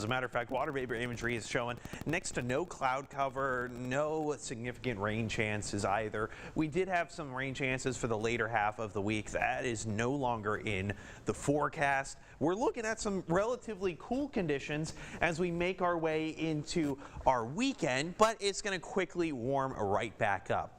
As a matter of fact, water vapor imagery is showing next to no cloud cover, no significant rain chances either. We did have some rain chances for the later half of the week. That is no longer in the forecast. We're looking at some relatively cool conditions as we make our way into our weekend, but it's going to quickly warm right back up.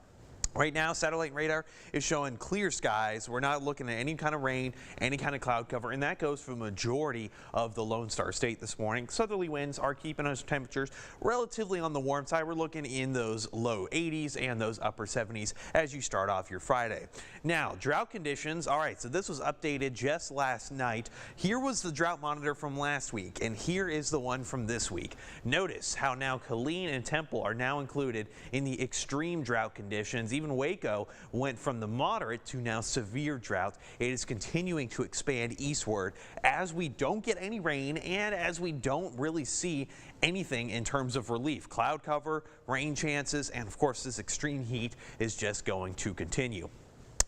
Right now, satellite radar is showing clear skies. We're not looking at any kind of rain, any kind of cloud cover, and that goes for the majority of the Lone Star State this morning. Southerly winds are keeping us temperatures relatively on the warm side. We're looking in those low 80s and those upper 70s as you start off your Friday. Now, drought conditions. All right, so this was updated just last night. Here was the drought monitor from last week, and here is the one from this week. Notice how now Killeen and Temple are now included in the extreme drought conditions. Even Waco went from the moderate to now severe drought. It is continuing to expand eastward as we don't get any rain and as we don't really see anything in terms of relief. Cloud cover, rain chances, and of course this extreme heat is just going to continue.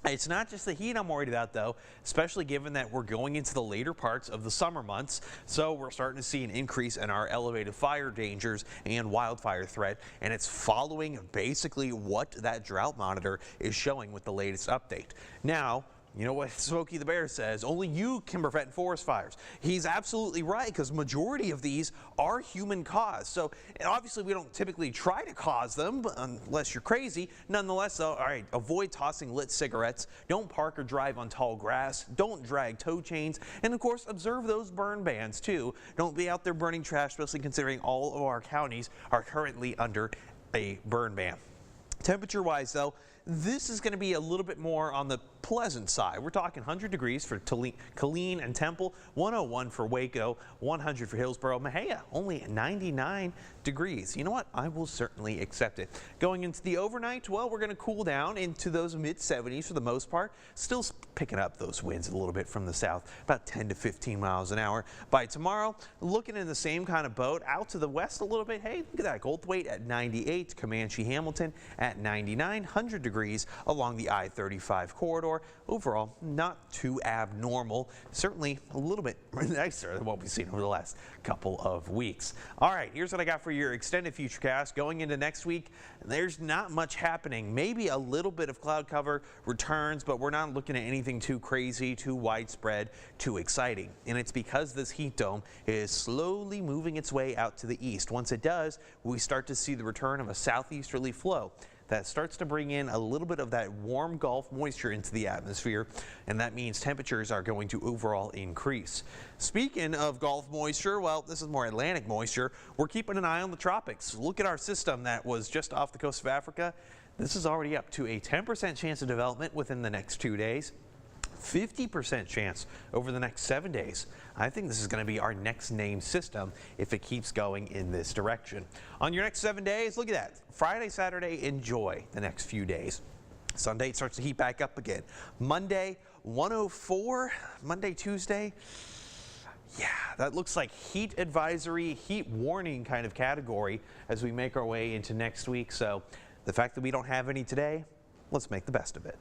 It's not just the heat I'm worried about, though, especially given that we're going into the later parts of the summer months. So we're starting to see an increase in our elevated fire dangers and wildfire threat. And it's following basically what that drought monitor is showing with the latest update. Now, you know what Smokey the Bear says, only you can prevent forest fires. He's absolutely right, because majority of these are human caused. So and obviously we don't typically try to cause them unless you're crazy. Nonetheless, though, all right, avoid tossing lit cigarettes. Don't park or drive on tall grass. Don't drag tow chains. And of course, observe those burn bans too. Don't be out there burning trash, especially considering all of our counties are currently under a burn ban. Temperature-wise, though, this is going to be a little bit more on the pleasant side. We're talking 100 degrees for Killeen and Temple, 101 for Waco, 100 for Hillsboro. Mahia, only 99 degrees. You know what? I will certainly accept it. Going into the overnight, well, we're going to cool down into those mid-70s for the most part. Still picking up those winds a little bit from the south, about 10 to 15 miles an hour. By tomorrow, looking in the same kind of boat. Out to the west a little bit. Hey, look at that. Goldthwaite at 98, Comanche Hamilton at 99, 100 degrees along the I-35 corridor. Overall, not too abnormal. Certainly a little bit nicer than what we've seen over the last couple of weeks. All right, here's what I got for your extended futurecast. Going into next week, there's not much happening. Maybe a little bit of cloud cover returns, but we're not looking at anything too crazy, too widespread, too exciting. And it's because this heat dome is slowly moving its way out to the east. Once it does, we start to see the return of a southeasterly flow that starts to bring in a little bit of that warm Gulf moisture into the atmosphere, and that means temperatures are going to overall increase. Speaking of Gulf moisture, well, this is more Atlantic moisture. We're keeping an eye on the tropics. Look at our system that was just off the coast of Africa. This is already up to a 10% chance of development within the next 2 days. 50% chance over the next 7 days. I think this is going to be our next named system if it keeps going in this direction. On your next 7 days, look at that. Friday, Saturday, enjoy the next few days. Sunday, it starts to heat back up again. Monday, 104. Monday, Tuesday. Yeah, that looks like heat advisory, heat warning kind of category as we make our way into next week. So the fact that we don't have any today, let's make the best of it.